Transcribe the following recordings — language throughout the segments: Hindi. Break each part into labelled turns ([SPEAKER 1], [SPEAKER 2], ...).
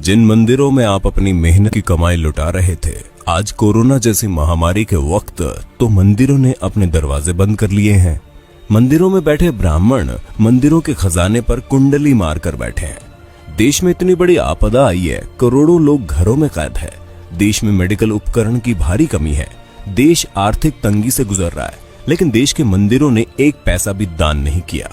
[SPEAKER 1] जिन मंदिरों में आप अपनी मेहनत की कमाई लुटा रहे थे, आज कोरोना जैसी महामारी के वक्त तो मंदिरों ने अपने दरवाजे बंद कर लिए हैं। मंदिरों में बैठे ब्राह्मण मंदिरों के खजाने पर कुंडली मारकर बैठे हैं। देश में इतनी बड़ी आपदा आई है, करोड़ों लोग घरों में कैद है। देश में मेडिकल उपकरण की भारी कमी है। देश आर्थिक तंगी से गुजर रहा है, लेकिन देश के मंदिरों ने एक पैसा भी दान नहीं किया।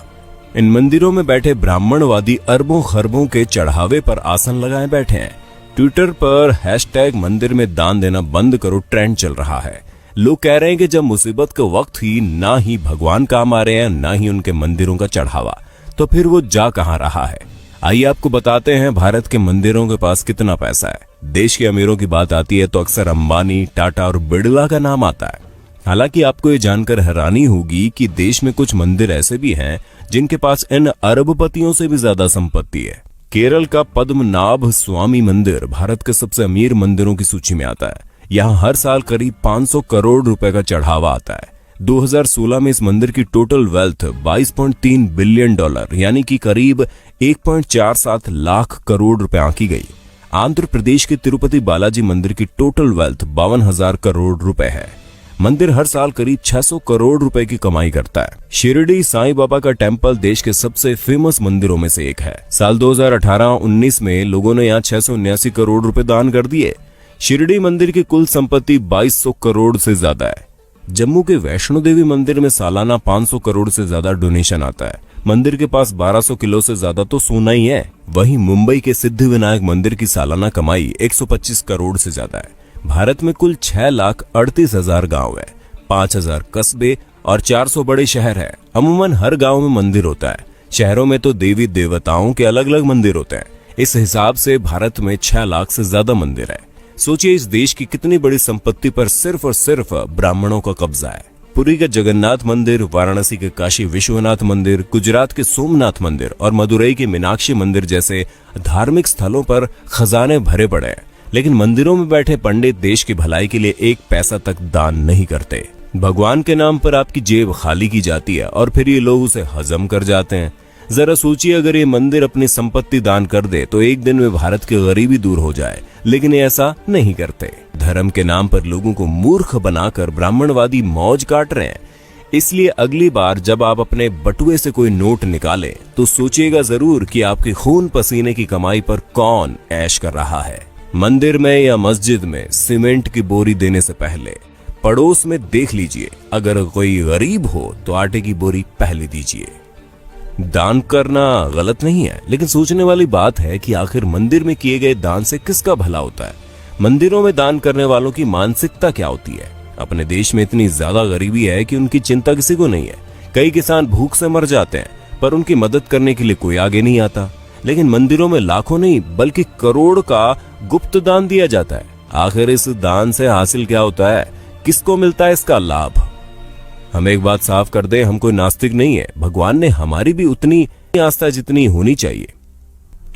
[SPEAKER 1] इन मंदिरों में बैठे ब्राह्मणवादी अरबों खरबों के चढ़ावे पर आसन लगाए बैठे हैं। ट्विटर पर हैशटैग मंदिर में दान देना बंद करो ट्रेंड चल रहा है। लोग कह रहे हैं कि जब मुसीबत के वक्त ही ना ही भगवान काम आ रहे हैं, ना ही उनके मंदिरों का चढ़ावा, तो फिर वो जा कहां रहा है। आइए आपको बताते हैं भारत के मंदिरों के पास कितना पैसा है। देश के अमीरों की बात आती है तो अक्सर अंबानी, टाटा और बिड़ला का नाम आता है। हालांकि आपको ये जानकर हैरानी होगी कि देश में कुछ मंदिर ऐसे भी हैं जिनके पास इन अरबपतियों से भी ज्यादा संपत्ति है। केरल का पद्मनाभ स्वामी मंदिर भारत के सबसे अमीर मंदिरों की सूची में आता है। यहाँ हर साल करीब 500 करोड़ रुपए का चढ़ावा आता है। 2016 में इस मंदिर की टोटल वेल्थ $22.3 बिलियन यानी कि करीब 1.47 लाख करोड़ रुपए आंकी गई। आंध्र प्रदेश के तिरुपति बालाजी मंदिर की टोटल वेल्थ 52,000 करोड़ रुपए है। मंदिर हर साल करीब 600 करोड़ रुपए की कमाई करता है। शिरडी साईं बाबा का टेम्पल देश के सबसे फेमस मंदिरों में से एक है। साल 2018-19 में लोगों ने यहाँ 679 करोड़ रुपए दान कर दिए। शिरडी मंदिर की कुल संपत्ति 2200 करोड़ से ज्यादा है। जम्मू के वैष्णो देवी मंदिर में सालाना 500 करोड़ से ज्यादा डोनेशन आता है। मंदिर के पास 1200 किलो से ज्यादा तो सोना ही है। वहीं मुंबई के सिद्धिविनायक मंदिर की सालाना कमाई 125 करोड़ से ज्यादा है। भारत में कुल 6,38,000 गांव है, 5,000 कस्बे और 400 बड़े शहर है। अमूमन हर गांव में मंदिर होता है। शहरों में तो देवी देवताओं के अलग अलग मंदिर होते हैं। इस हिसाब से भारत में 6 लाख से ज्यादा मंदिर है। सोचिए इस देश की कितनी बड़ी संपत्ति पर सिर्फ और सिर्फ ब्राह्मणों का कब्जा है। पुरी का जगन्नाथ मंदिर, वाराणसी के काशी विश्वनाथ मंदिर, गुजरात के सोमनाथ मंदिर और मदुरई के मीनाक्षी मंदिर जैसे धार्मिक स्थलों पर खजाने भरे पड़े हैं, लेकिन मंदिरों में बैठे पंडित देश की भलाई के लिए एक पैसा तक दान नहीं करते। भगवान के नाम पर आपकी जेब खाली की जाती है और फिर ये लोग उसे हजम कर जाते हैं। जरा सोचिए, अगर ये मंदिर अपनी संपत्ति दान कर दे तो एक दिन में भारत की गरीबी दूर हो जाए, लेकिन ये ऐसा नहीं करते। धर्म के नाम पर लोगों को मूर्ख बनाकर ब्राह्मणवादी मौज काट रहे हैं। इसलिए अगली बार जब आप अपने बटुए से कोई नोट निकालें तो सोचिएगा जरूर कि आपके खून पसीने की कमाई पर कौन ऐश कर रहा है। मंदिर में या मस्जिद में सीमेंट की बोरी देने से पहले पड़ोस में देख लीजिए, अगर कोई गरीब हो तो आटे की बोरी पहले दीजिए। दान करना गलत नहीं है, लेकिन सोचने वाली बात है कि आखिर मंदिर में किए गए दान से किसका भला होता है। मंदिरों में दान करने वालों की मानसिकता क्या होती है। अपने देश में इतनी ज्यादा गरीबी है कि उनकी चिंता किसी को नहीं है। कई किसान भूख से मर जाते हैं, पर उनकी मदद करने के लिए कोई आगे नहीं आता। लेकिन मंदिरों में लाखों नहीं बल्कि करोड़ का गुप्त दान दिया जाता है। आखिर इस दान से हासिल क्या होता है, किसको मिलता है इसका लाभ। हम एक बात साफ कर दें, हम कोई नास्तिक नहीं है। भगवान ने हमारी भी उतनी आस्था जितनी होनी चाहिए।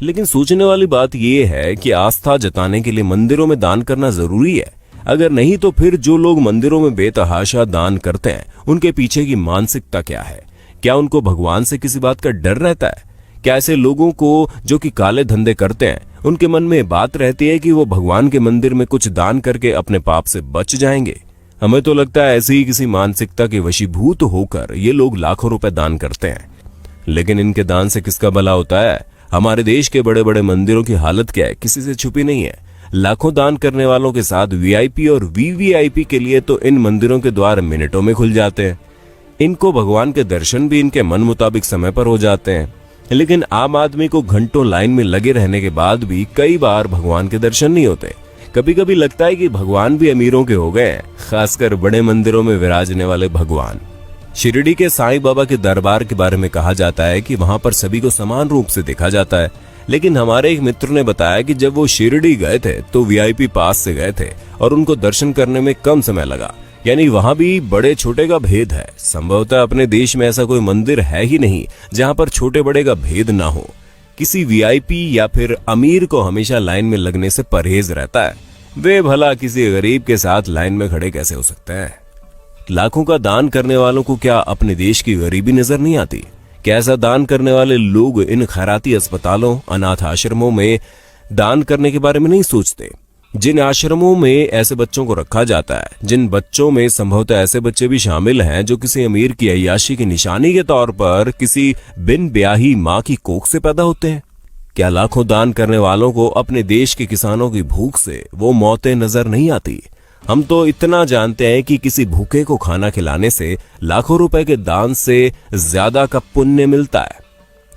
[SPEAKER 1] लेकिन सोचने वाली बात यह है कि आस्था जताने के लिए मंदिरों में दान करना जरूरी है। अगर नहीं तो फिर जो लोग मंदिरों में बेतहाशा दान करते हैं, उनके पीछे की मानसिकता क्या है। क्या उनको भगवान से किसी बात का डर रहता है? क्या ऐसे लोगों को जो कि काले धंधे करते हैं, उनके मन में बात रहती है कि वो भगवान के मंदिर में कुछ दान करके अपने पाप से बच जाएंगे? हमें तो लगता है ऐसी ही किसी मानसिकता के वशीभूत होकर ये लोग लाखों रुपए दान करते हैं। लेकिन इनके दान से किसका भला होता है? हमारे देश के बड़े बड़े मंदिरों की हालत क्या है, किसी से छुपी नहीं है। लाखों दान करने वालों के साथ वीआईपी और वीवीआईपी के लिए तो इन मंदिरों के द्वार मिनटों में खुल जाते हैं। इनको भगवान के दर्शन भी इनके मन मुताबिक समय पर हो जाते हैं। लेकिन आम आदमी को घंटों लाइन में लगे रहने के बाद भी कई बार भगवान के दर्शन नहीं होते। कभी कभी लगता है कि भगवान भी अमीरों के हो गए हैं, खासकर बड़े मंदिरों में विराजने वाले भगवान। शिरडी के साईं बाबा के दरबार के बारे में कहा जाता है कि वहां पर सभी को समान रूप से देखा जाता है। लेकिन हमारे एक मित्र ने बताया कि जब वो शिरडी गए थे तो वीआईपी पास से गए थे और उनको दर्शन करने में कम समय लगा। यानी वहां भी बड़े छोटे का भेद है। संभवतः अपने देश में ऐसा कोई मंदिर है ही नहीं जहां पर छोटे बड़े का भेद ना हो। किसी वीआईपी या फिर अमीर को हमेशा लाइन में लगने से परहेज रहता है। वे भला किसी गरीब के साथ लाइन में खड़े कैसे हो सकते हैं? लाखों का दान करने वालों को क्या अपने देश की गरीबी नजर नहीं आती? क्या ऐसा दान करने वाले लोग इन खैराती अस्पतालों, अनाथ आश्रमों में दान करने के बारे में नहीं सोचते। जिन आश्रमों में ऐसे बच्चों को रखा जाता है, जिन बच्चों में संभवतः ऐसे बच्चे भी शामिल हैं जो किसी अमीर की अय्याशी की निशानी के तौर पर किसी बिन ब्याही माँ की कोख से पैदा होते हैं, क्या लाखों दान करने वालों को अपने देश के किसानों की भूख से वो मौतें नजर नहीं आती? हम तो इतना जानते हैं कि किसी भूखे को खाना खिलाने से लाखों रुपए के दान से ज्यादा का पुण्य मिलता है।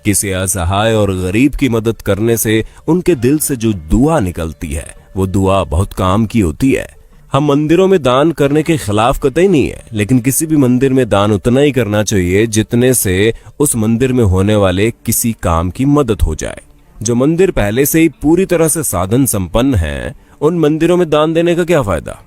[SPEAKER 1] किसी असहाय और गरीब की मदद करने से उनके दिल से जो दुआ निकलती है वो दुआ बहुत काम की होती है। हम मंदिरों में दान करने के खिलाफ कतई नहीं है, लेकिन किसी भी मंदिर में दान उतना ही करना चाहिए जितने से उस मंदिर में होने वाले किसी काम की मदद हो जाए। जो मंदिर पहले से ही पूरी तरह से साधन संपन्न हैं, उन मंदिरों में दान देने का क्या फायदा?